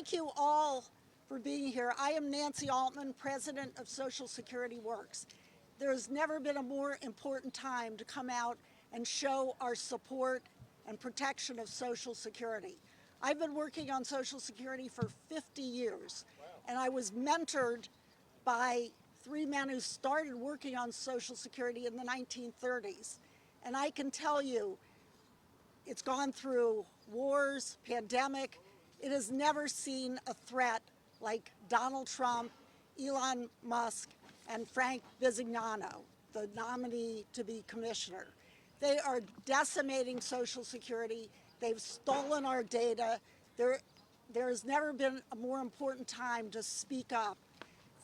thank you all for being here. I am Nancy Altman, president of Social Security Works. There's never been a more important time to come out and show our support and protection of Social Security. I've been working on Social Security for 50 years, and I was mentored by three men who started working on Social Security in the 1930s. And I can tell you, it's gone through wars, pandemic. It has never seen a threat like Donald Trump, Elon Musk, and Frank Bisignano, the nominee to be commissioner. They are decimating Social Security. They've stolen our data. There has never been a more important time to speak up.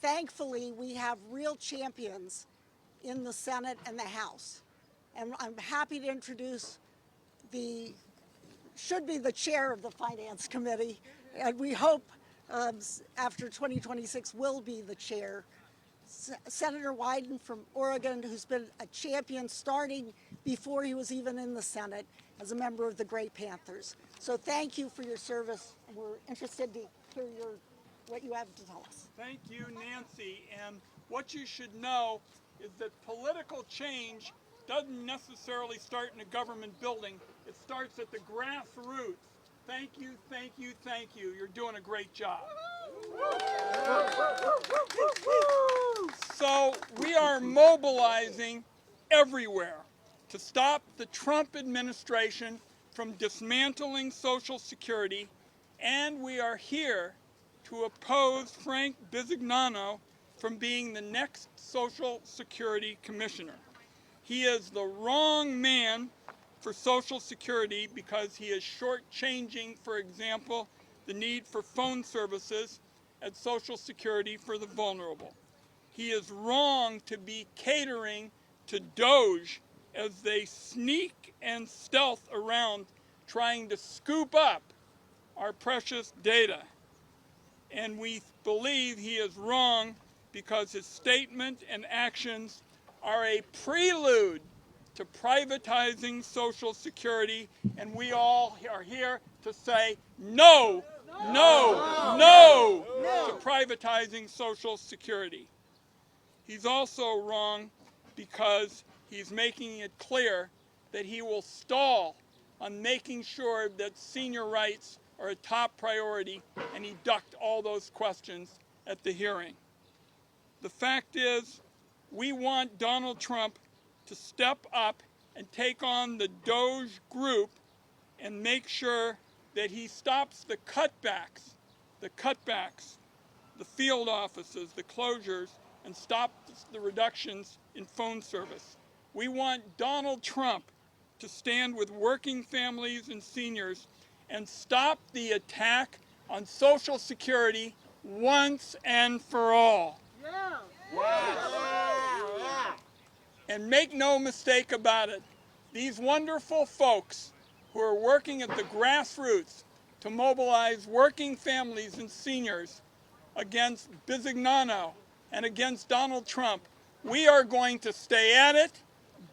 Thankfully, we have real champions in the Senate and the House. And I'm happy to introduce should be the chair of the Finance Committee, and we hope after 2026 will be the chair, Senator Wyden from Oregon, who's been a champion starting before he was even in the Senate as a member of the Great Panthers. So thank you for your service, and we're interested to hear what you have to tell us. Thank you, Nancy. And what you should know is that political change doesn't necessarily start in a government building. It starts at the grassroots. Thank you, thank you, thank you. You're doing a great job. So we are mobilizing everywhere to stop the Trump administration from dismantling Social Security, and we are here to oppose Frank Bisignano from being the next Social Security Commissioner. He is the wrong man for Social Security because he is shortchanging, for example, the need for phone services at Social Security for the vulnerable. He is wrong to be catering to DOGE as they sneak and stealth around trying to scoop up our precious data. And we believe he is wrong because his statement and actions are a prelude to privatizing Social Security, and we all are here to say no, no, no, to privatizing Social Security. He's also wrong because he's making it clear that he will stall on making sure that senior rights are a top priority, and he ducked all those questions at the hearing. The fact is, we want Donald Trump to step up and take on the DOGE group and make sure that he stops the cutbacks, the field offices, the closures, and stops the reductions in phone service. We want Donald Trump to stand with working families and seniors and stop the attack on Social Security once and for all. Yeah. And make no mistake about it, these wonderful folks who are working at the grassroots to mobilize working families and seniors against Bisignano and against Donald Trump, we are going to stay at it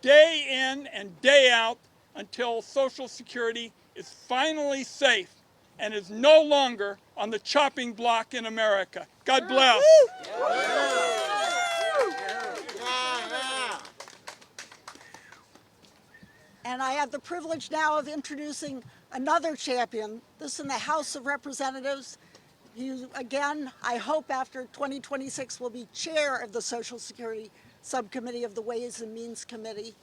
day in and day out until Social Security is finally safe and is no longer on the chopping block in America. God bless. And I have the privilege now of introducing another champion, this in the House of Representatives. He, again, I hope after 2026 will be chair of the Social Security Subcommittee of the Ways and Means Committee.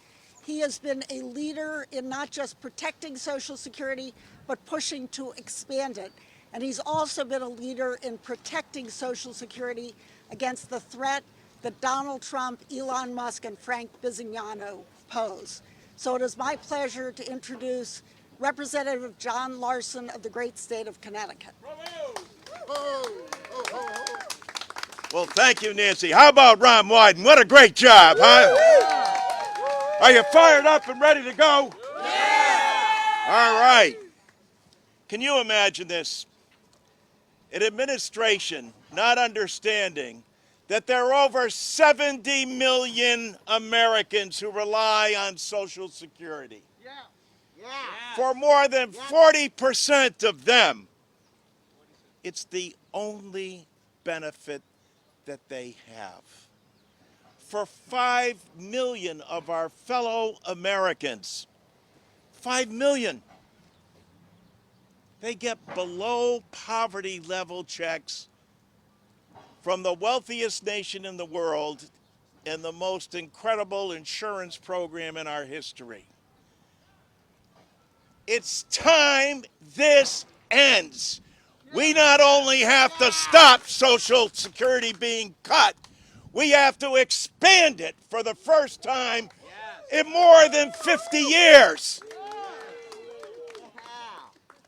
He has been a leader in not just protecting Social Security, but pushing to expand it. And he's also been a leader in protecting Social Security against the threat that Donald Trump, Elon Musk, and Frank Bisignano pose. So it is my pleasure to introduce Representative John Larson of the great state of Connecticut. Well, thank you, Nancy. How about Ron Wyden? What a great job, huh? Are you fired up and ready to go? Yeah! All right. Can you imagine this? An administration not understanding that there are over 70 million Americans who rely on Social Security. For more than 40% of them, It's the only benefit that they have. For 5 million of our fellow Americans, 5 million, they get below poverty level checks from the wealthiest nation in the world and the most incredible insurance program in our history. It's time this ends. We not only have to stop Social Security being cut, we have to expand it for the first time in more than 50 years.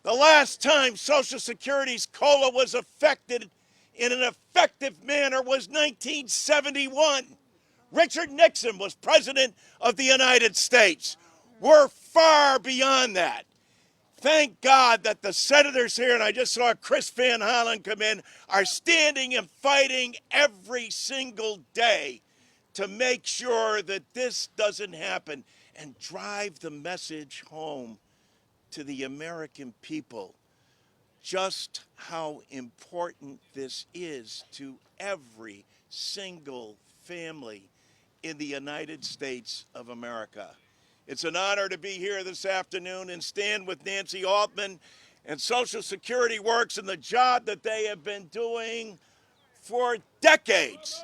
The last time Social Security's COLA was affected in an effective manner was 1971. Richard Nixon was president of the United States. We're far beyond that. Thank God that the senators here, and I just saw Chris Van Hollen come in, are standing and fighting every single day to make sure that this doesn't happen and drive the message home to the American people just how important this is to every single family in the United States of America. It's an honor to be here this afternoon and stand with Nancy Altman and Social Security Works and the job that they have been doing for decades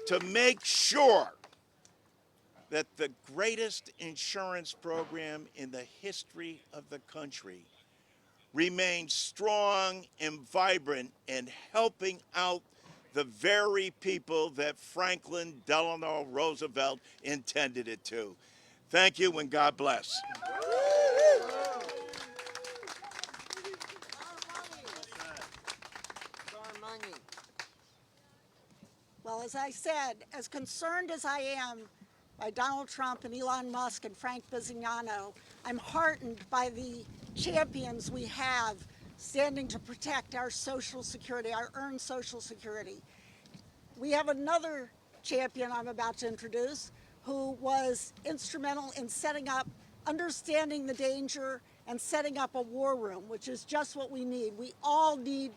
to make sure that the greatest insurance program in the history of the country remains strong and vibrant and helping out the very people that Franklin Delano Roosevelt intended it to. Thank you and God bless. Well, as I said, as concerned as I am by Donald Trump and Elon Musk and Frank Bisignano, I'm heartened by the champions we have standing to protect our Social Security, our earned Social Security. We have another champion I'm about to introduce who was instrumental in setting up, understanding the danger, and setting up a war room, which is just what we need. We all need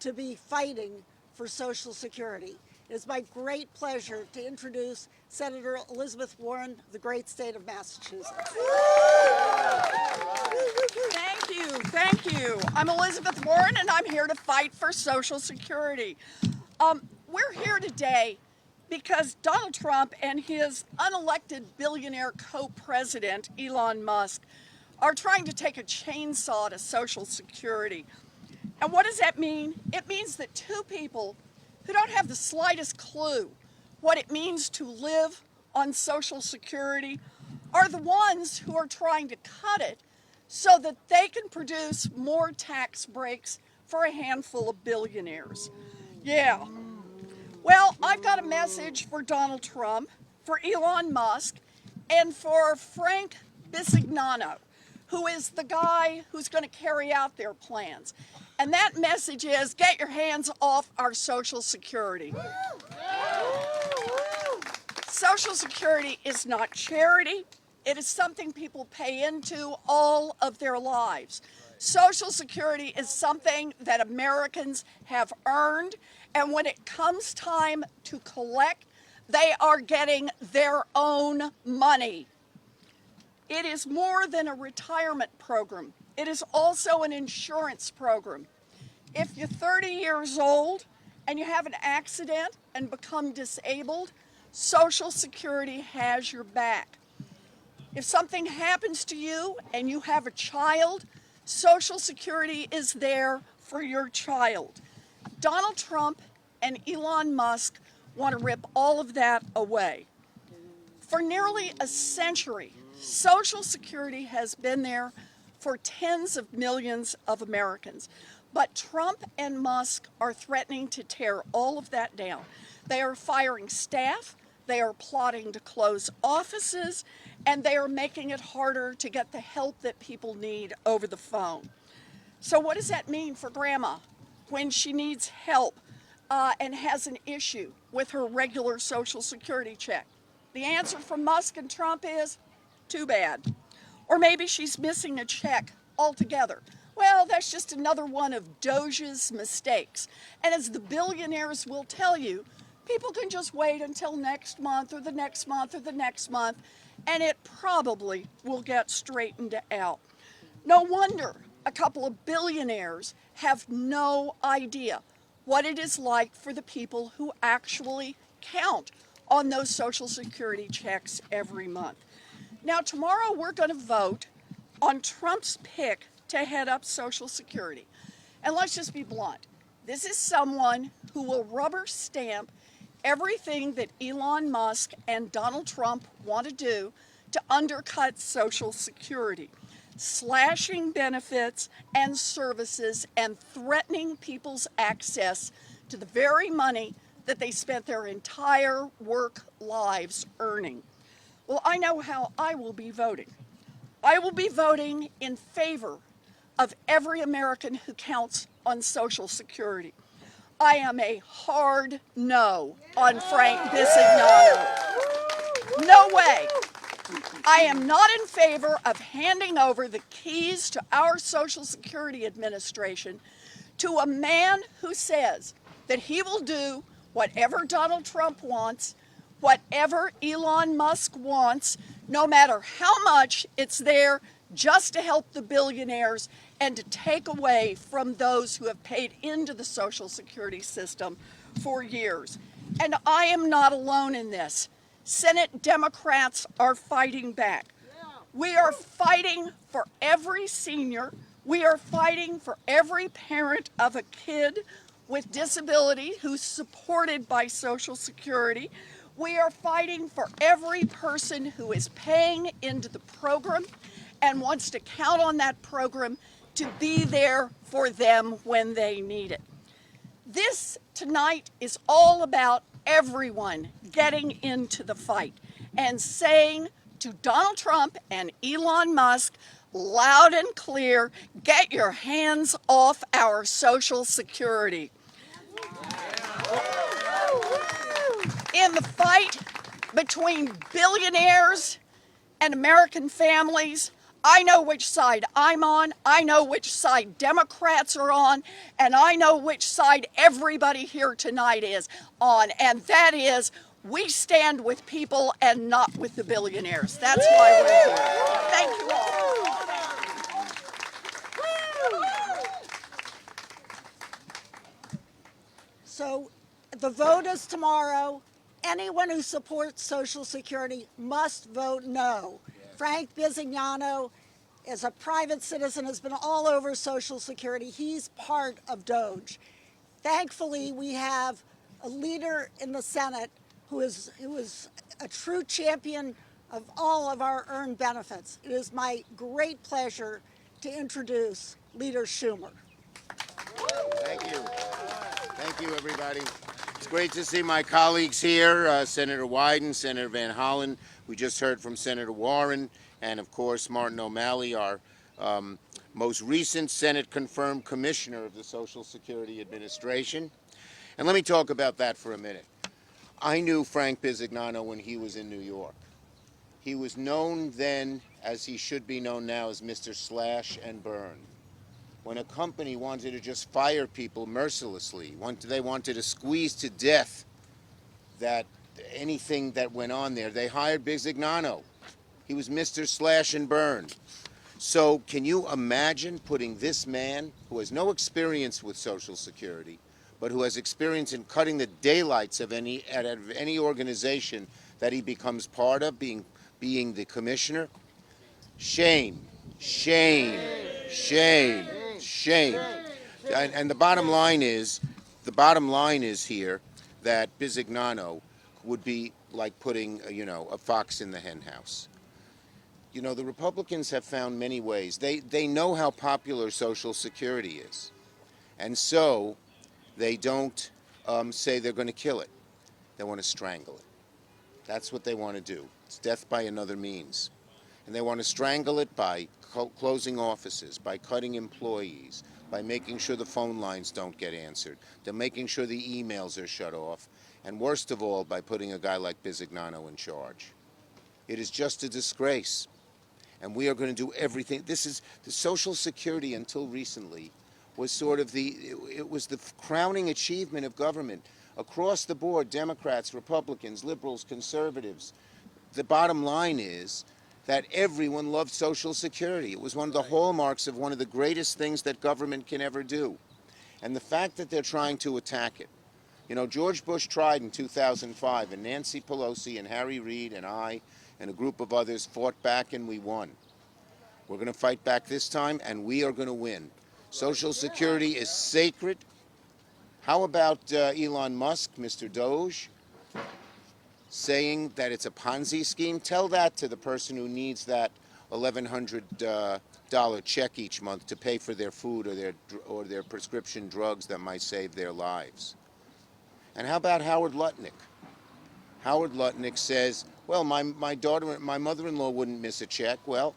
to be fighting for Social Security. It is my great pleasure to introduce Senator Elizabeth Warren of the great state of Massachusetts. Thank you. I'm Elizabeth Warren, and I'm here to fight for Social Security. We're here today because Donald Trump and his unelected billionaire co-president, Elon Musk, are trying to take a chainsaw to Social Security. And what does that mean? It means that two people who don't have the slightest clue what it means to live on Social Security are the ones who are trying to cut it so that they can produce more tax breaks for a handful of billionaires. Yeah. Well, I've got a message for Donald Trump, for Elon Musk, and for Frank Bisignano, who is the guy who's going to carry out their plans. And that message is, get your hands off our Social Security. Social Security is not charity. It is something people pay into all of their lives. Social Security is something that Americans have earned, and when it comes time to collect, they are getting their own money. It is more than a retirement program. It is also an insurance program. If you're 30 years old and you have an accident and become disabled, Social Security has your back. If something happens to you and you have a child, Social Security is there for your child. Donald Trump and Elon Musk want to rip all of that away. For nearly a century, Social Security has been there for tens of millions of Americans. But Trump and Musk are threatening to tear all of that down. They are firing staff, they are plotting to close offices, and they are making it harder to get the help that people need over the phone. So what does that mean for Grandma when she needs help and has an issue with her regular Social Security check? The answer from Musk and Trump is, too bad. Or maybe she's missing a check altogether. Well, that's just another one of Doge's mistakes. And as the billionaires will tell you, people can just wait until next month or the next month or the next month, and it probably will get straightened out. No wonder a couple of billionaires have no idea what it is like for the people who actually count on those Social Security checks every month. Now, tomorrow we're going to vote on Trump's pick to head up Social Security. And let's just be blunt. This is someone who will rubber stamp everything that Elon Musk and Donald Trump want to do to undercut Social Security, slashing benefits and services and threatening people's access to the very money that they spent their entire work lives earning. Well, I know how I will be voting. I will be voting in favor of every American who counts on Social Security. I am a hard no on Frank Bisignano. No way. I am not in favor of handing over the keys to our Social Security Administration to a man who says that he will do whatever Donald Trump wants, whatever Elon Musk wants, no matter how much it's there just to help the billionaires and to take away from those who have paid into the Social Security system for years. And I am not alone in this. Senate Democrats are fighting back. We are fighting for every senior. We are fighting for every parent of a kid with disability who's supported by Social Security. We are fighting for every person who is paying into the program and wants to count on that program to be there for them when they need it. This tonight is all about everyone getting into the fight and saying to Donald Trump and Elon Musk, loud and clear, get your hands off our Social Security. In the fight between billionaires and American families, I know which side I'm on, I know which side Democrats are on, and I know which side everybody here tonight is on, and that is we stand with people and not with the billionaires. That's why we're here. Thank you all. So the vote is tomorrow. Anyone who supports Social Security must vote no. Frank Bisignano is a private citizen, has been all over Social Security. He's part of Doge. Thankfully, we have a leader in the Senate who is a true champion of all of our earned benefits. It is my great pleasure to introduce Leader Schumer. Thank you. Thank you, everybody. It's great to see my colleagues here, Senator Wyden, Senator Van Hollen. We just heard from Senator Warren, and of course, Martin O'Malley, our most recent Senate-confirmed commissioner of the Social Security Administration. And let me talk about that for a minute. I knew Frank Bisignano when he was in New York. He was known then, as he should be known now, as Mr. Slash and Burn. When a company wanted to just fire people mercilessly, they wanted to squeeze to death that anything that went on there, they hired Bisignano. He was Mr. Slash and Burn. So can you imagine putting this man, who has no experience with Social Security, but who has experience in cutting the daylights of any organization that he becomes part of, being the commissioner? Shame, shame, shame, shame. And the bottom line is here that Bisignano would be like putting, a fox in the hen house. The Republicans have found many ways. They know how popular Social Security is. And so they don't say they're going to kill it. They want to strangle it. That's what they want to do. It's death by another means. And they want to strangle it by closing offices, by cutting employees, by making sure the phone lines don't get answered, to making sure the emails are shut off, and worst of all, by putting a guy like Bisignano in charge. It is just a disgrace. And we are going to do everything. This is the Social Security until recently was sort of it was the crowning achievement of government across the board, Democrats, Republicans, liberals, conservatives. The bottom line is that everyone loved Social Security. It was one of the hallmarks of one of the greatest things that government can ever do. And the fact that they're trying to attack it. You know, George Bush tried in 2005, and Nancy Pelosi and Harry Reid and I and a group of others fought back, and we won. We're going to fight back this time, and we are going to win. Social Security is sacred. How about Elon Musk, Mr. Doge, saying that it's a Ponzi scheme? Tell that to the person who needs that $1,100 check each month to pay for their food or their prescription drugs that might save their lives. And how about Howard Lutnick? Howard Lutnick says, well, my mother-in-law wouldn't miss a check. Well,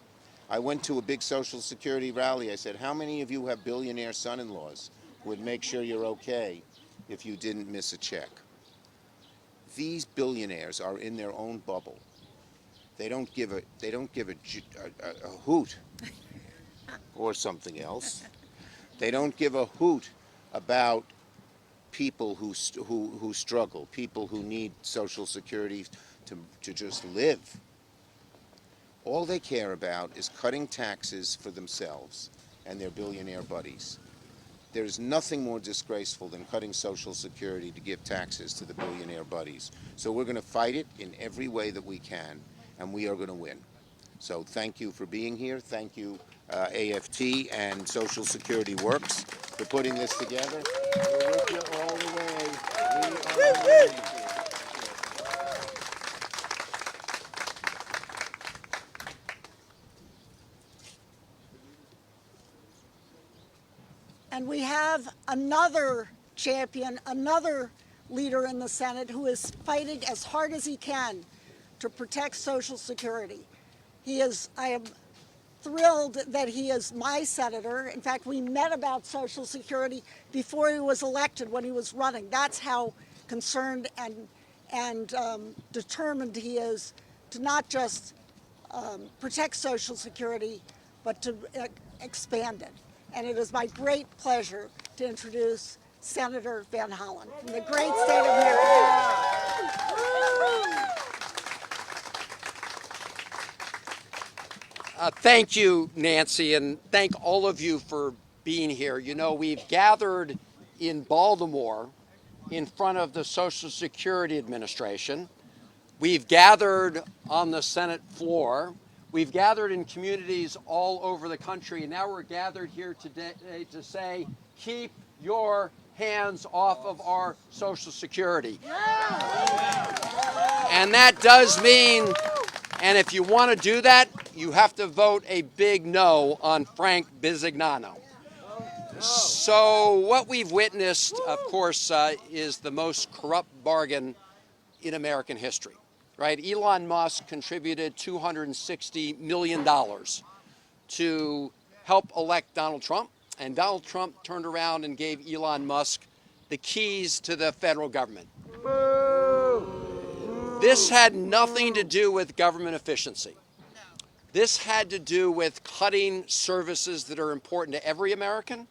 I went to a big Social Security rally. I said, how many of you have billionaire son-in-laws who would make sure you're okay if you didn't miss a check? These billionaires are in their own bubble. They don't give a hoot or something else. They don't give a hoot about people who struggle, people who need Social Security to just live. All they care about is cutting taxes for themselves and their billionaire buddies. There's nothing more disgraceful than cutting Social Security to give taxes to the billionaire buddies. So we're going to fight it in every way that we can, and we are going to win. So thank you for being here. Thank you, AFT and Social Security Works, for putting this together. We're with you all the way. We are winning. And we have another champion, another leader in the Senate who is fighting as hard as he can to protect Social Security. I am thrilled that he is my senator. In fact, we met about Social Security before he was elected, when he was running. That's how concerned and determined he is to not just protect Social Security, but to expand it. And it is my great pleasure to introduce Senator Van Hollen from the great state of Maryland. Thank you, Nancy, and thank all of you for being here. You know, we've gathered in Baltimore in front of the Social Security Administration. We've gathered on the Senate floor. We've gathered in communities all over the country, and now we're gathered here today to say, keep your hands off of our Social Security. And that does mean, and if you want to do that, you have to vote a big no on Frank Bisignano. So what we've witnessed, of course, is the most corrupt bargain in American history. Right? Elon Musk contributed $260 million to help elect Donald Trump, and Donald Trump turned around and gave Elon Musk the keys to the federal government. This had nothing to do with government efficiency. This had to do with cutting services that are important to every American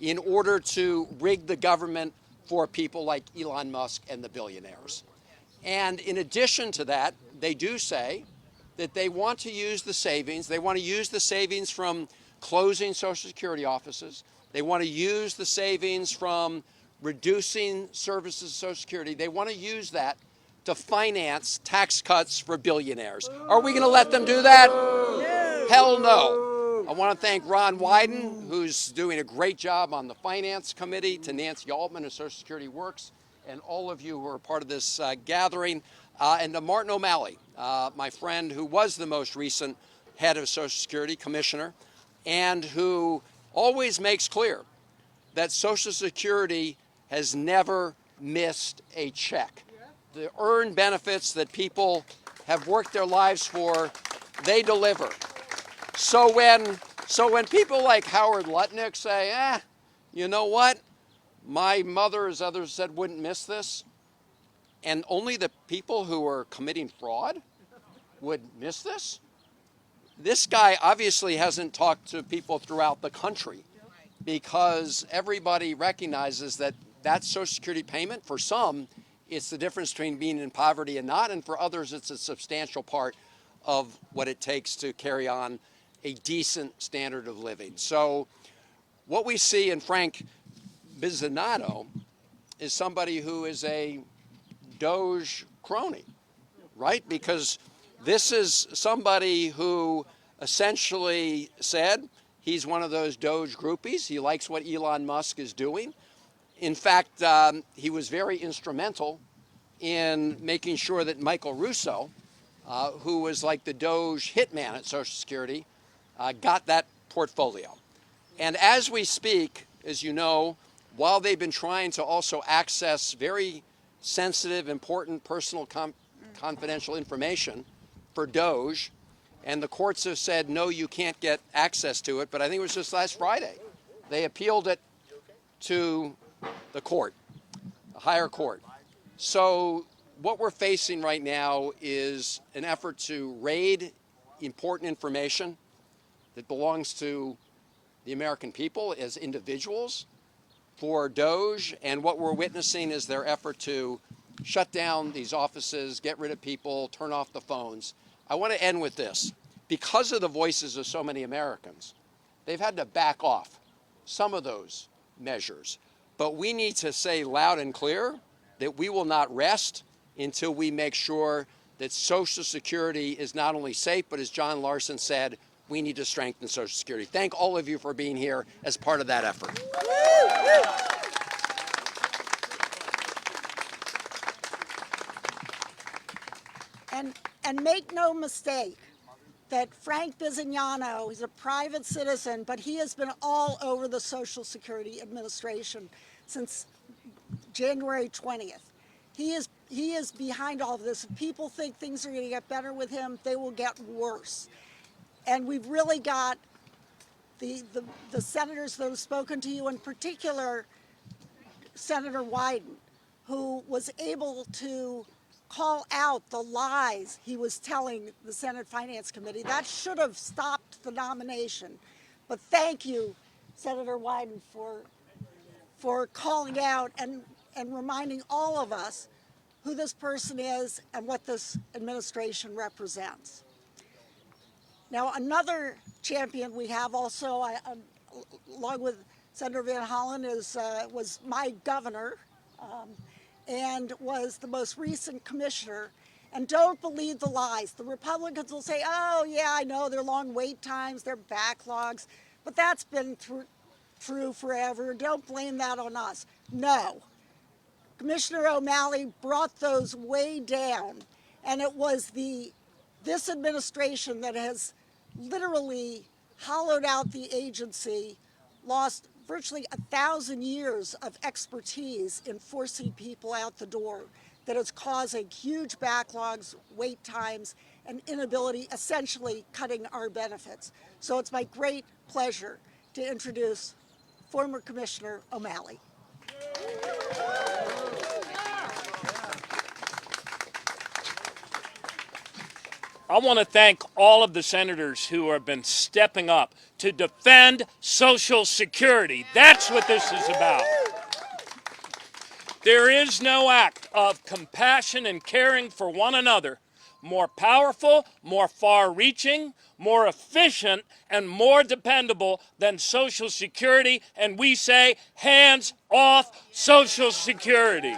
in order to rig the government for people like Elon Musk and the billionaires. And in addition to that, they do say that they want to use the savings. They want to use the savings from closing Social Security offices. They want to use the savings from reducing services to Social Security. They want to use that to finance tax cuts for billionaires. Are we going to let them do that? No. Hell no. I want to thank Ron Wyden, who's doing a great job on the Finance Committee, to Nancy Altman of Social Security Works, and all of you who are part of this gathering, and to Martin O'Malley, my friend who was the most recent head of Social Security Commissioner, and who always makes clear that Social Security has never missed a check. The earned benefits that people have worked their lives for, they deliver. So when people like Howard Lutnick say, you know what? My mother, as others said, wouldn't miss this, and only the people who are committing fraud would miss this, this guy obviously hasn't talked to people throughout the country, because everybody recognizes that that Social Security payment, for some, it's the difference between being in poverty and not, and for others, it's a substantial part of what it takes to carry on a decent standard of living. So what we see in Frank Bisignano is somebody who is a Doge crony, right? Because this is somebody who essentially said he's one of those Doge groupies. He likes what Elon Musk is doing. In fact, he was very instrumental in making sure that Michael Russo, who was like the Doge hitman at Social Security, got that portfolio. And as we speak, as you know, while they've been trying to also access very sensitive, important, personal, confidential information for Doge, and the courts have said, no, you can't get access to it, but I think it was just last Friday, they appealed it to the court, the higher court. So what we're facing right now is an effort to raid important information that belongs to the American people as individuals for Doge, and what we're witnessing is their effort to shut down these offices, get rid of people, turn off the phones. I want to end with this. Because of the voices of so many Americans, they've had to back off some of those measures. But we need to say loud and clear that we will not rest until we make sure that Social Security is not only safe, but as John Larson said, we need to strengthen Social Security. Thank all of you for being here as part of that effort. And make no mistake that Frank Bisignano is a private citizen, but he has been all over the Social Security Administration since January 20th. He is behind all of this. If people think things are going to get better with him, they will get worse. And we've really got the senators that have spoken to you, in particular Senator Wyden, who was able to call out the lies he was telling the Senate Finance Committee. That should have stopped the nomination. But thank you, Senator Wyden, for calling out and reminding all of us who this person is and what this administration represents. Now, another champion we have also, along with Senator Van Hollen, was my governor, and was the most recent commissioner. And don't believe the lies. The Republicans will say, oh, yeah, I know, there are long wait times, there are backlogs, but that's been true forever. Don't blame that on us. No. Commissioner O'Malley brought those way down, and it was this administration that has literally hollowed out the agency, lost virtually 1,000 years of expertise in forcing people out the door, that is causing huge backlogs, wait times, and inability, essentially cutting our benefits. So it's my great pleasure to introduce former Commissioner O'Malley. I want to thank all of the senators who have been stepping up to defend Social Security. That's what this is about. There is no act of compassion and caring for one another more powerful, more far-reaching, more efficient, and more dependable than Social Security, and we say, hands off Social Security.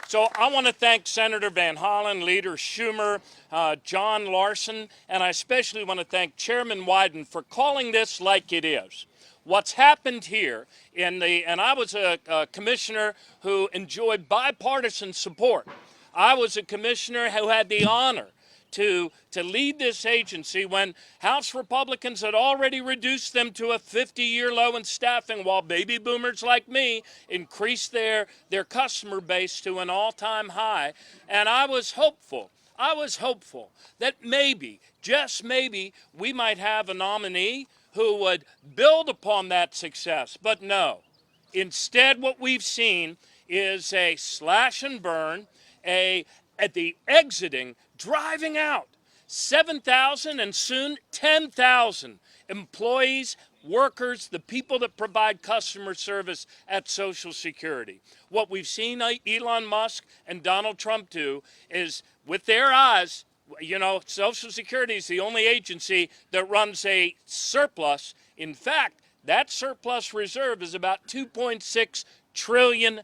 So I want to thank Senator Van Hollen, Leader Schumer, John Larson, and I especially want to thank Chairman Wyden for calling this like it is. What's happened here and I was a commissioner who enjoyed bipartisan support. I was a commissioner who had the honor to lead this agency when House Republicans had already reduced them to a 50-year low in staffing, while baby boomers like me increased their customer base to an all-time high. And I was hopeful that maybe, just maybe, we might have a nominee who would build upon that success. But no. Instead, what we've seen is a slash and burn, at the exiting, driving out 7,000 and soon 10,000 employees, workers, the people that provide customer service at Social Security. What we've seen Elon Musk and Donald Trump do is, with their eyes, you know, Social Security is the only agency that runs a surplus. In fact, that surplus reserve is about $2.6 trillion.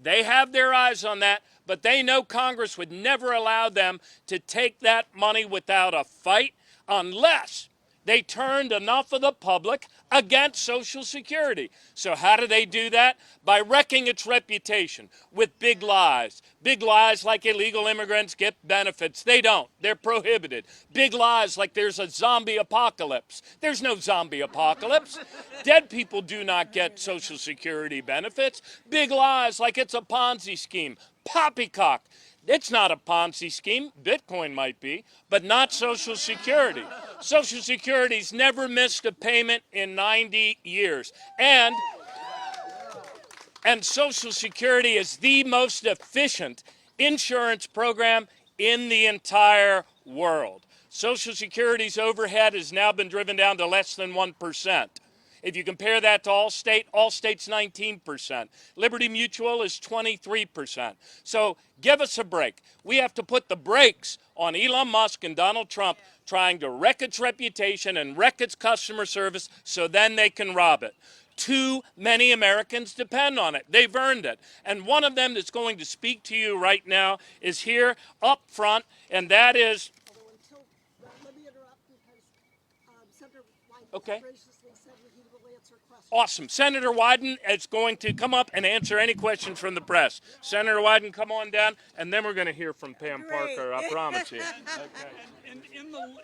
They have their eyes on that, but they know Congress would never allow them to take that money without a fight unless they turned enough of the public against Social Security. So how do they do that? By wrecking its reputation with big lies. Big lies like illegal immigrants get benefits. They don't. They're prohibited. Big lies like there's a zombie apocalypse. There's no zombie apocalypse. Dead people do not get Social Security benefits. Big lies like it's a Ponzi scheme. Poppycock. It's not a Ponzi scheme. Bitcoin might be, but not Social Security. Social Security's never missed a payment in 90 years. And Social Security is the most efficient insurance program in the entire world. Social Security's overhead has now been driven down to less than 1%. If you compare that to Allstate's 19%. Liberty Mutual is 23%. So give us a break. We have to put the brakes on Elon Musk and Donald Trump trying to wreck its reputation and wreck its customer service so then they can rob it. Too many Americans depend on it. They've earned it. And one of them that's going to speak to you right now is here up front, and that is... Let me interrupt because Senator Wyden Okay. graciously said he will answer questions. Awesome. Senator Wyden is going to come up and answer any questions from the press. Senator Wyden, come on down, and then we're going to hear from Pam Parker, I promise you. Okay. And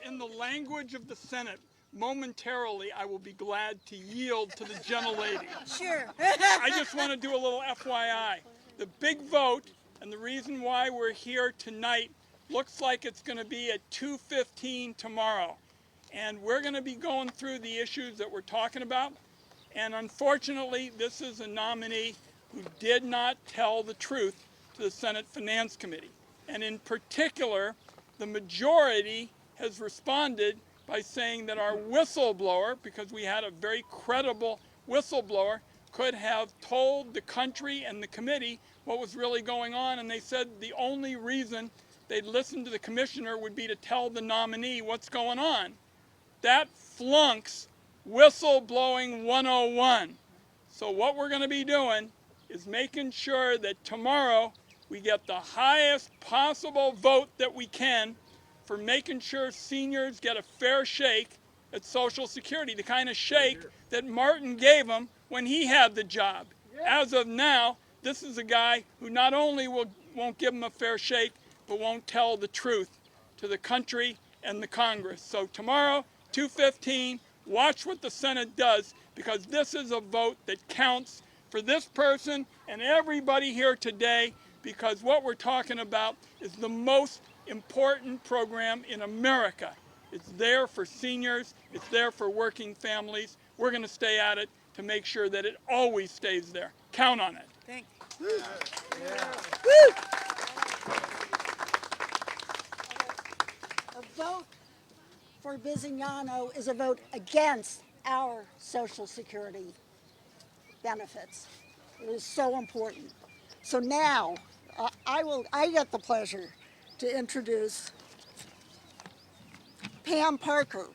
in the language of the Senate, momentarily I will be glad to yield to the gentlelady. Sure. I just want to do a little FYI. The big vote and the reason why we're here tonight looks like it's going to be at 2:15 tomorrow. And we're going to be going through the issues that we're talking about. And unfortunately, this is a nominee who did not tell the truth to the Senate Finance Committee. And in particular, the majority has responded by saying that our whistleblower, because we had a very credible whistleblower, could have told the country and the committee what was really going on. And they said the only reason they'd listen to the commissioner would be to tell the nominee what's going on. That flunks whistleblowing 101. So what we're going to be doing is making sure that tomorrow we get the highest possible vote that we can for making sure seniors get a fair shake at Social Security, the kind of shake that Martin gave them when he had the job. As of now, this is a guy who not only won't give them a fair shake, but won't tell the truth to the country and the Congress. So tomorrow, 2:15, watch what the Senate does, because this is a vote that counts for this person and everybody here today, because what we're talking about is the most important program in America. It's there for seniors, it's there for working families. We're going to stay at it to make sure that it always stays there. Count on it. Thanks. A vote for Bisignano is a vote against our Social Security benefits. It is so important. So now, I get the pleasure to introduce Pam Parker,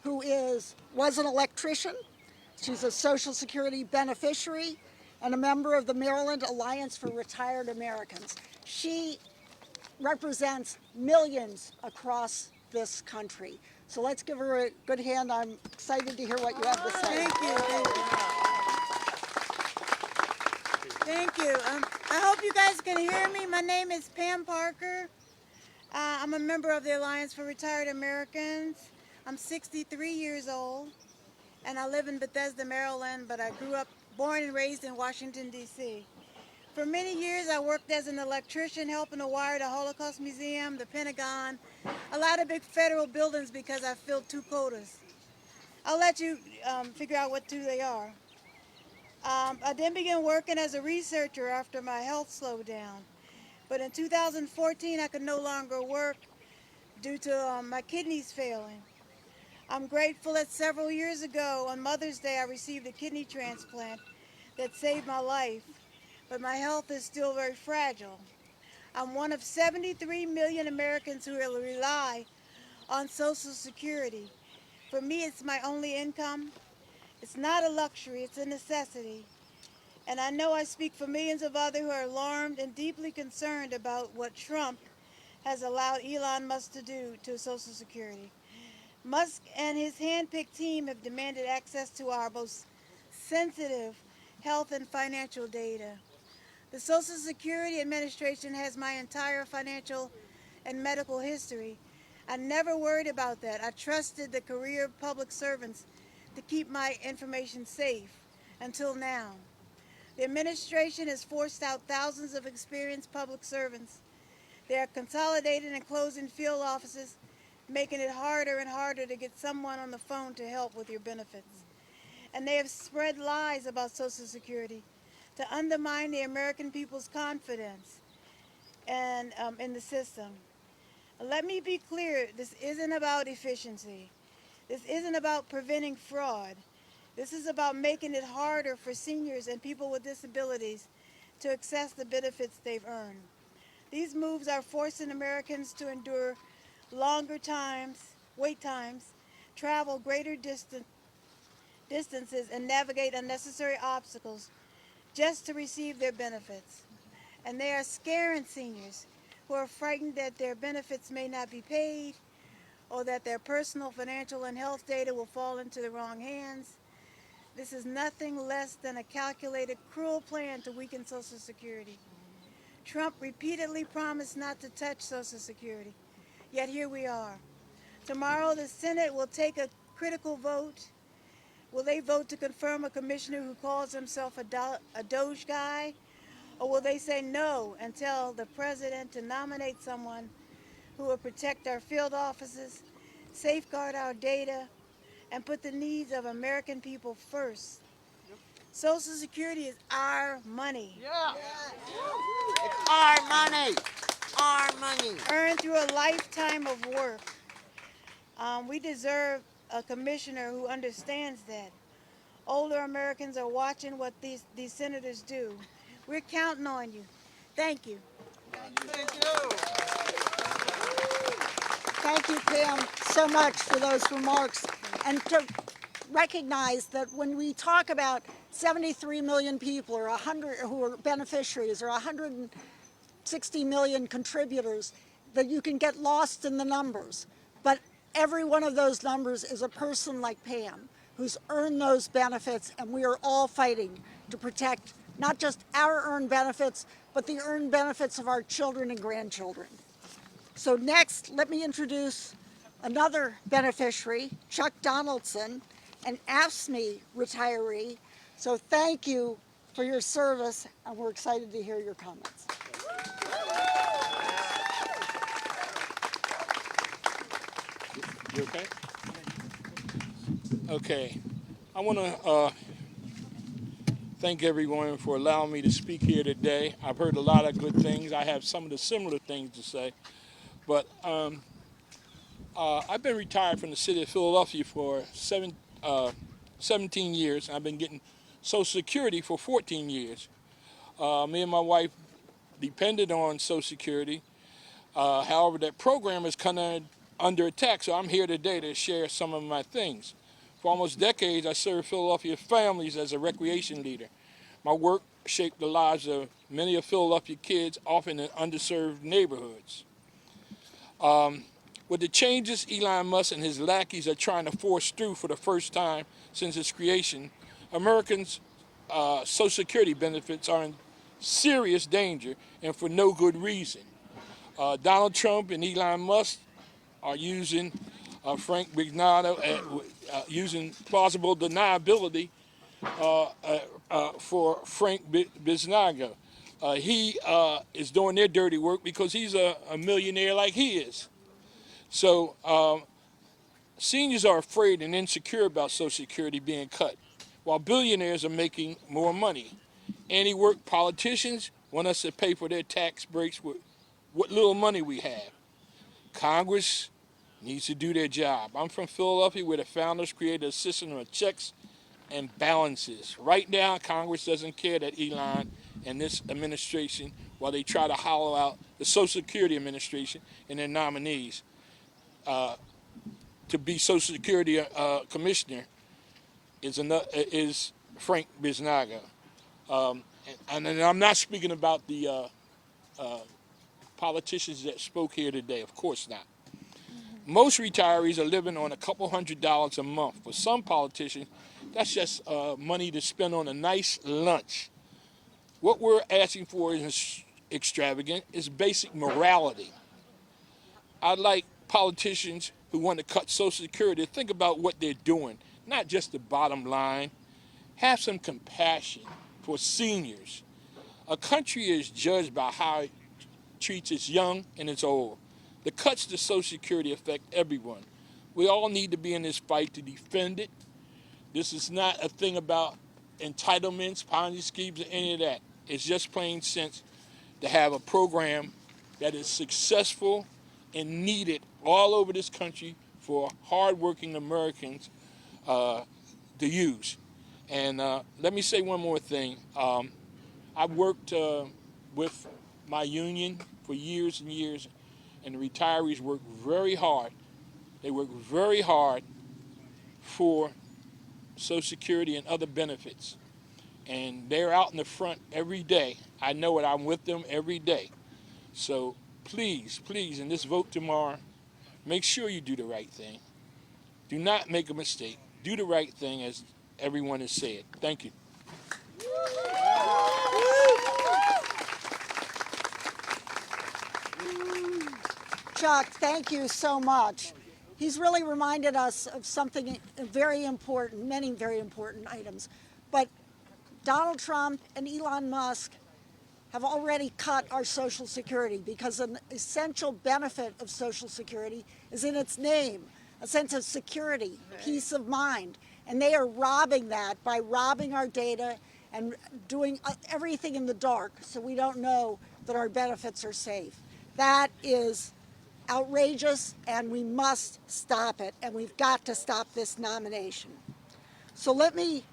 who was an electrician. She's a Social Security beneficiary and a member of the Maryland Alliance for Retired Americans. She represents millions across this country. So let's give her a good hand. I'm excited to hear what you have to say. Thank you. Thank you. I hope you guys can hear me. My name is Pam Parker. I'm a member of the Alliance for Retired Americans. I'm 63 years old, and I live in Bethesda, Maryland, but I grew up, born and raised in Washington, D.C. For many years, I worked as an electrician, helping to wire the Holocaust Museum, the Pentagon, a lot of big federal buildings because I filled 2 quotas. I'll let you figure out what 2 they are. I then began working as a researcher after my health slowed down. But in 2014, I could no longer work due to my kidneys failing. I'm grateful that several years ago on Mother's Day I received a kidney transplant that saved my life, but my health is still very fragile. I'm one of 73 million Americans who rely on Social Security. For me, it's my only income. It's not a luxury, it's a necessity. And I know I speak for millions of others who are alarmed and deeply concerned about what Trump has allowed Elon Musk to do to Social Security. Musk and his hand-picked team have demanded access to our most sensitive health and financial data. The Social Security Administration has my entire financial and medical history. I never worried about that. I trusted the career of public servants to keep my information safe until now. The administration has forced out thousands of experienced public servants. They are consolidating and closing field offices, making it harder and harder to get someone on the phone to help with your benefits. And they have spread lies about Social Security to undermine the American people's confidence and in the system. Let me be clear, this isn't about efficiency. This isn't about preventing fraud. This is about making it harder for seniors and people with disabilities to access the benefits they've earned. These moves are forcing Americans to endure longer wait times, travel greater distances, and navigate unnecessary obstacles just to receive their benefits. And they are scaring seniors who are frightened that their benefits may not be paid or that their personal, financial, and health data will fall into the wrong hands. This is nothing less than a calculated, cruel plan to weaken Social Security. Trump repeatedly promised not to touch Social Security, yet here we are. Tomorrow the Senate will take a critical vote. Will they vote to confirm a commissioner who calls himself a Doge guy? Or will they say no and tell the president to nominate someone who will protect our field offices, safeguard our data, and put the needs of American people first? Social Security is our money. Yeah. It's our money. Our money. Earned through a lifetime of work. We deserve a commissioner who understands that. Older Americans are watching what these senators do. We're counting on you. Thank you. Thank you. Thank you, Pam, so much for those remarks. And to recognize that when we talk about 73 million people or 100 who are beneficiaries or 160 million contributors, that you can get lost in the numbers. But every one of those numbers is a person like Pam who's earned those benefits, and we are all fighting to protect not just our earned benefits, but the earned benefits of our children and grandchildren. So next, let me introduce another beneficiary, Chuck Donaldson, an AFSCME retiree. So thank you for your service, and we're excited to hear your comments. You okay? Okay. I want to thank everyone for allowing me to speak here today. I've heard a lot of good things. I have some of the similar things to say. But I've been retired from the city of Philadelphia for 17 years. I've been getting Social Security for 14 years. Me and my wife depended on Social Security. However, that program is kind of under attack, so I'm here today to share some of my things. For almost decades, I served Philadelphia families as a recreation leader. My work shaped the lives of many of Philadelphia kids, often in underserved neighborhoods. With the changes Elon Musk and his lackeys are trying to force through for the first time since its creation, Americans' Social Security benefits are in serious danger, and for no good reason. Donald Trump and Elon Musk are using Frank Bisignano, using plausible deniability for Frank Bisignano. He is doing their dirty work because he's a millionaire like he is. So seniors are afraid and insecure about Social Security being cut, while billionaires are making more money. Anti-work politicians want us to pay for their tax breaks with what little money we have. Congress needs to do their job. I'm from Philadelphia, where the founders created a system of checks and balances. Right now, Congress doesn't care that Elon and this administration, while they try to hollow out the Social Security Administration and their nominees to be Social Security Commissioner, is Frank Bisignano. And I'm not speaking about the politicians that spoke here today. Of course not. Most retirees are living on a couple $100s a month. For some politicians, that's just money to spend on a nice lunch. What we're asking for is extravagant, is basic morality. I'd like politicians who want to cut Social Security to think about what they're doing, not just the bottom line. Have some compassion for seniors. A country is judged by how it treats its young and its old. The cuts to Social Security affect everyone. We all need to be in this fight to defend it. This is not a thing about entitlements, Ponzi schemes, or any of that. It's just plain sense to have a program that is successful and needed all over this country for hardworking Americans to use. And let me say one more thing. I've worked with my union for years and years, and the retirees work very hard. They work very hard for Social Security and other benefits. And they're out in the front every day. I know it. I'm with them every day. So please, please, in this vote tomorrow, make sure you do the right thing. Do not make a mistake. Do the right thing, as everyone has said. Thank you. Chuck, thank you so much. He's really reminded us of something very important, many very important items. But Donald Trump and Elon Musk have already cut our Social Security because an essential benefit of Social Security is in its name, a sense of security, peace of mind. And they are robbing that by robbing our data and doing everything in the dark so we don't know that our benefits are safe. That is outrageous, and we must stop it, and we've got to stop this nomination. So let me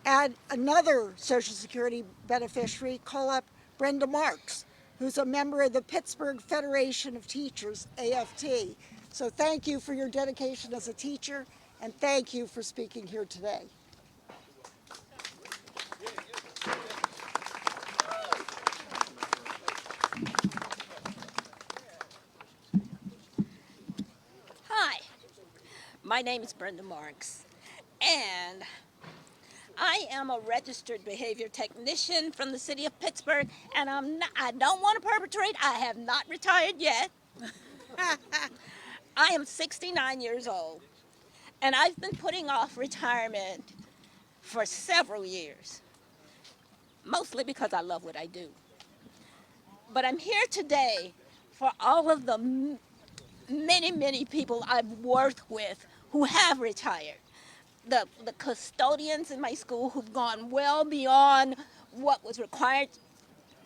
add another Social Security beneficiary, call up Brenda Marks, who's a member of the Pittsburgh Federation of Teachers, AFT. So thank you for your dedication as a teacher, and thank you for speaking here today. Hi, my name is Brenda Marks, and I am a registered behavior technician from the city of Pittsburgh, and I don't want to perpetrate. I have not retired yet. I am 69 years old, and I've been putting off retirement for several years, mostly because I love what I do. But I'm here today for all of the many, many people I've worked with who have retired. The custodians in my school who've gone well beyond what was required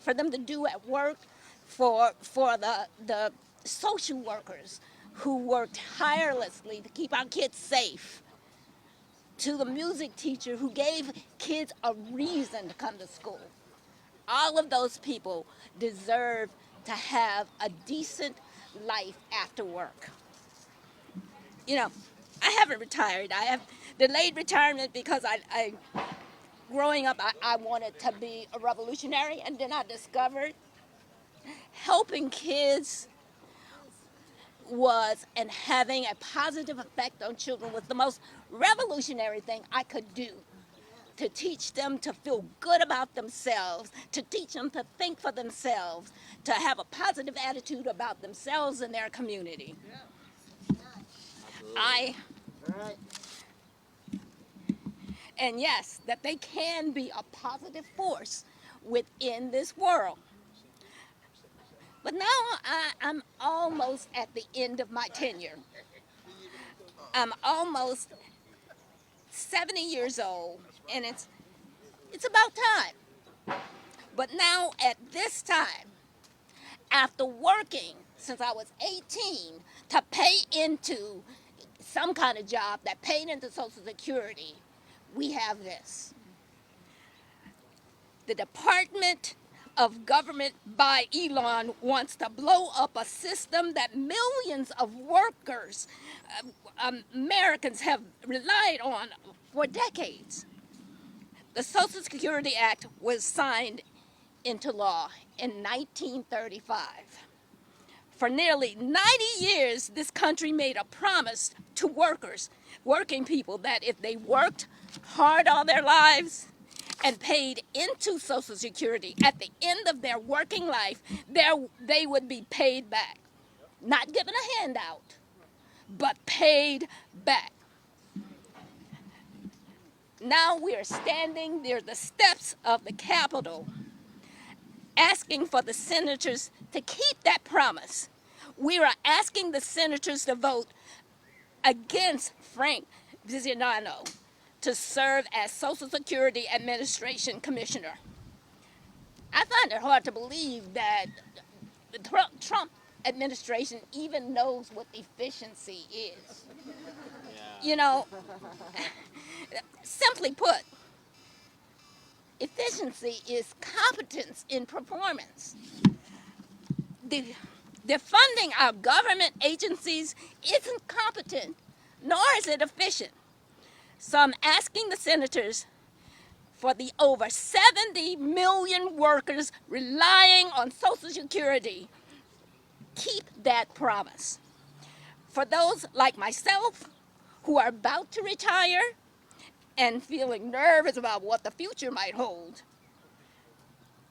for them to do at work, for the social workers who worked tirelessly to keep our kids safe, to the music teacher who gave kids a reason to come to school. All of those people deserve to have a decent life after work. You know, I haven't retired. I have delayed retirement because growing up, I wanted to be a revolutionary, and then I discovered helping kids was and having a positive effect on children was the most revolutionary thing I could do. To teach them to feel good about themselves, to teach them to think for themselves, to have a positive attitude about themselves and their community. And yes, that they can be a positive force within this world. But now I'm almost at the end of my tenure. I'm almost 70 years old, and it's about time. But now at this time, after working since I was 18 to pay into some kind of job that paid into Social Security, we have this. The Department of Government by Elon wants to blow up a system that millions of workers, Americans have relied on for decades. The Social Security Act was signed into law in 1935. For nearly 90 years, this country made a promise to workers, working people, that if they worked hard all their lives and paid into Social Security at the end of their working life, they would be paid back. Not given a handout, but paid back. Now we are standing near the steps of the Capitol asking for the senators to keep that promise. We are asking the senators to vote against Frank Bisignano to serve as Social Security Administration Commissioner. I find it hard to believe that the Trump administration even knows what efficiency is. You know, simply put, efficiency is competence in performance. Defunding our government agencies isn't competent, nor is it efficient. So I'm asking the senators, for the over 70 million workers relying on Social Security, keep that promise. For those like myself who are about to retire and feeling nervous about what the future might hold,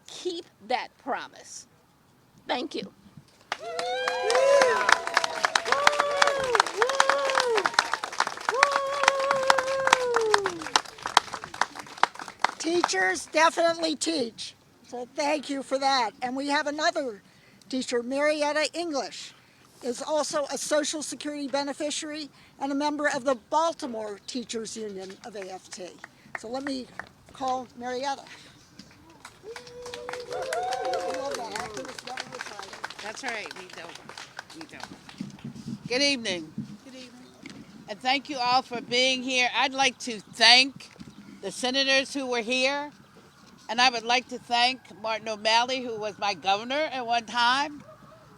keep that promise. Thank you. Teachers definitely teach. So thank you for that. And we have another teacher, Marietta English, is also a Social Security beneficiary and a member of the Baltimore Teachers Union of AFT. So let me call Marietta. That's right, we don't. Good evening. Good evening. And thank you all for being here. I'd like to thank the senators who were here, and I would like to thank Martin O'Malley, who was my governor at one time.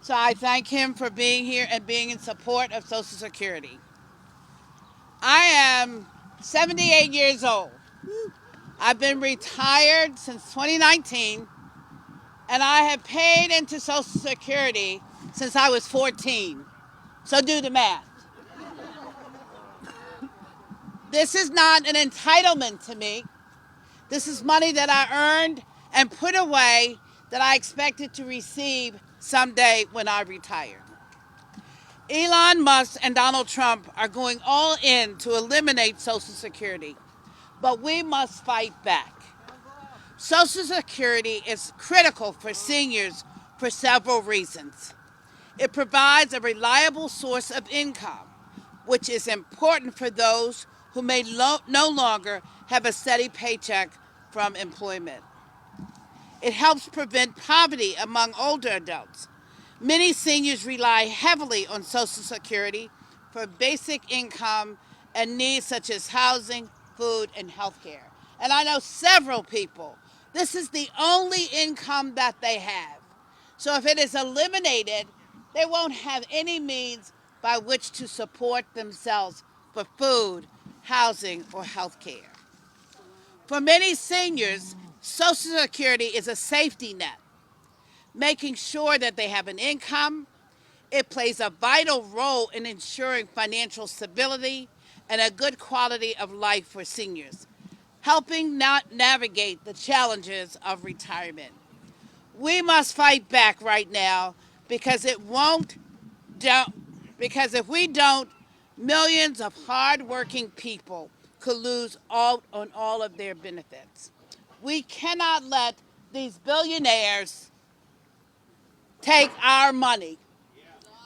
So I thank him for being here and being in support of Social Security. I am 78 years old. I've been retired since 2019, and I have paid into Social Security since I was 14. So do the math. This is not an entitlement to me. This is money that I earned and put away that I expected to receive someday when I retire. Elon Musk and Donald Trump are going all in to eliminate Social Security, but we must fight back. Social Security is critical for seniors for several reasons. It provides a reliable source of income, which is important for those who may no longer have a steady paycheck from employment. It helps prevent poverty among older adults. Many seniors rely heavily on Social Security for basic income and needs such as housing, food, and health care. And I know several people, this is the only income that they have. So if it is eliminated, they won't have any means by which to support themselves for food, housing, or health care. For many seniors, Social Security is a safety net, making sure that they have an income. It plays a vital role in ensuring financial stability and a good quality of life for seniors, helping navigate the challenges of retirement. We must fight back right now because if we don't, millions of hard-working people could lose out on all of their benefits. We cannot let these billionaires take our money.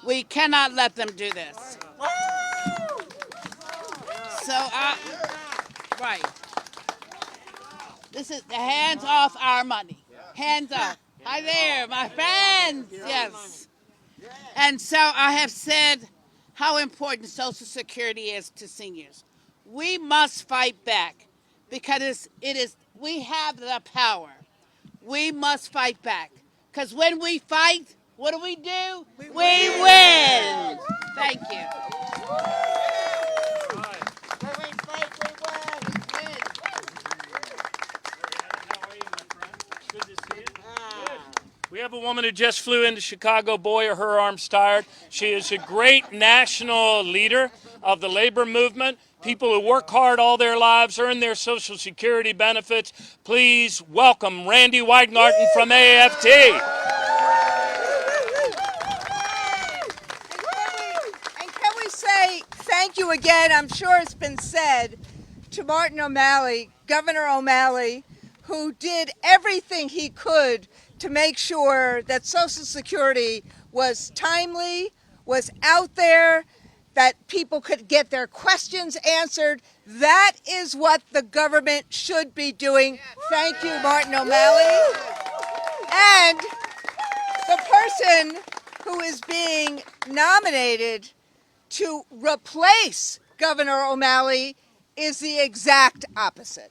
We cannot let them do this. Right. This is the hands off our money. Hands off. Hi there, my friends. Yes. And so I have said how important Social Security is to seniors. We must fight back because we have the power. We must fight back. Because when we fight, what do? We win. Thank you. We have a woman who just flew into Chicago. Boy, are her arms tired. She is a great national leader of the labor movement. People who work hard all their lives, earn their Social Security benefits. Please welcome Randy Weingarten from AFT. And can we say thank you again, I'm sure it's been said, to Martin O'Malley, Governor O'Malley, who did everything he could to make sure that Social Security was timely, was out there, that people could get their questions answered. That is what the government should be doing. Thank you, Martin O'Malley. And the person who is being nominated to replace Governor O'Malley is the exact opposite.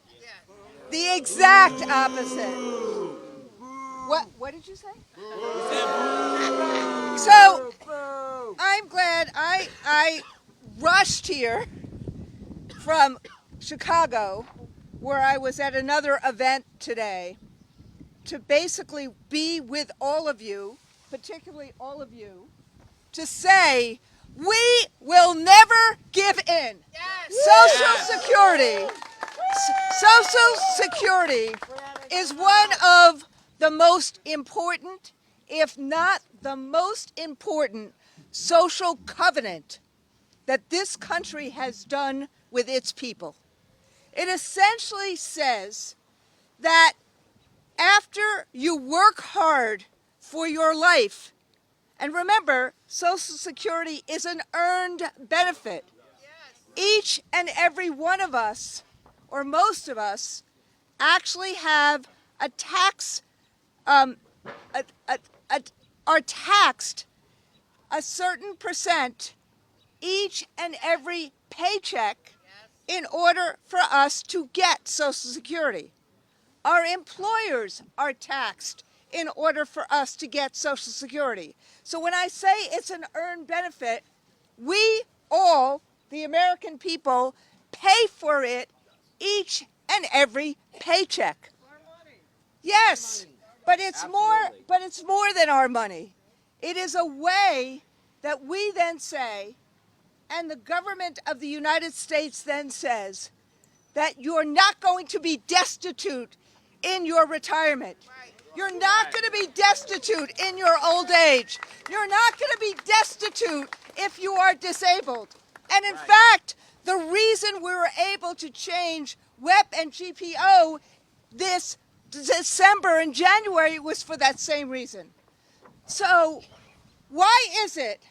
The exact opposite. What did you say? So I'm glad I rushed here from Chicago, where I was at another event today, to basically be with all of you, particularly all of you, to say we will never give in. Social Security is one of the most important, if not the most important, social covenant that this country has done with its people. It essentially says that after you work hard for your life, and remember, Social Security is an earned benefit. Each and every one of us, or most of us, actually have a tax, are taxed a certain percent each and every paycheck in order for us to get Social Security. Our employers are taxed in order for us to get Social Security. So when I say it's an earned benefit, we all, the American people, pay for it each and every paycheck. Yes, but it's more than our money. It is a way that we then say, and the government of the United States then says, that you're not going to be destitute in your retirement. You're not going to be destitute in your old age. You're not going to be destitute if you are disabled. And in fact, the reason we were able to change WEP and GPO this December and January was for that same reason. So why is it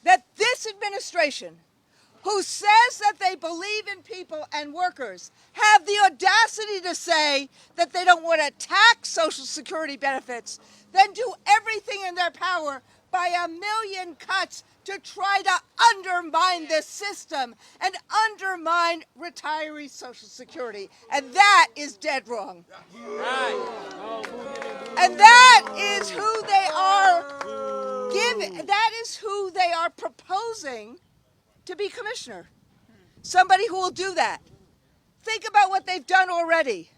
that this administration, who says that they believe in people and workers, have the audacity to say that they don't want to tax Social Security benefits, then do everything in their power by a million cuts to try to undermine this system and undermine retiree Social Security. And that is dead wrong. And that is who they are giving, that is who they are proposing to be commissioner. Somebody who will do that. Think about what they've done already.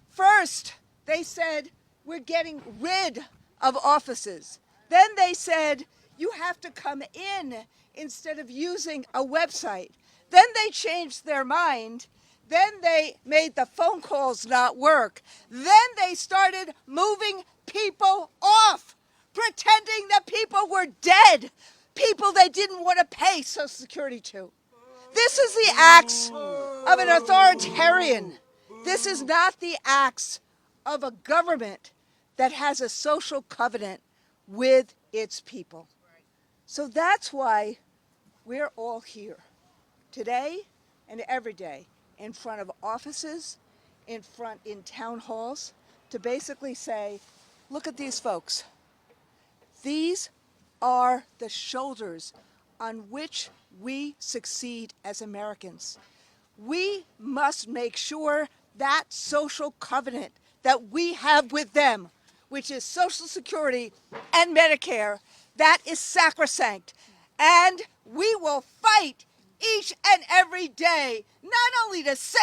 First, they said, we're getting rid of offices. Then they said, you have to come in instead of using a website. Then they changed their mind. Then they made the phone calls not work. Then they started moving people off, pretending that people were dead, people they didn't want to pay Social Security to. This is the acts of an authoritarian. This is not the acts of a government that has a social covenant with its people. So that's why we're all here today and every day in front of offices, in town halls, to basically say, look at these folks. These are the shoulders on which we succeed as Americans. We must make sure that social covenant that we have with them, which is Social Security and Medicare, that is sacrosanct. And we will fight each and every day, not only to save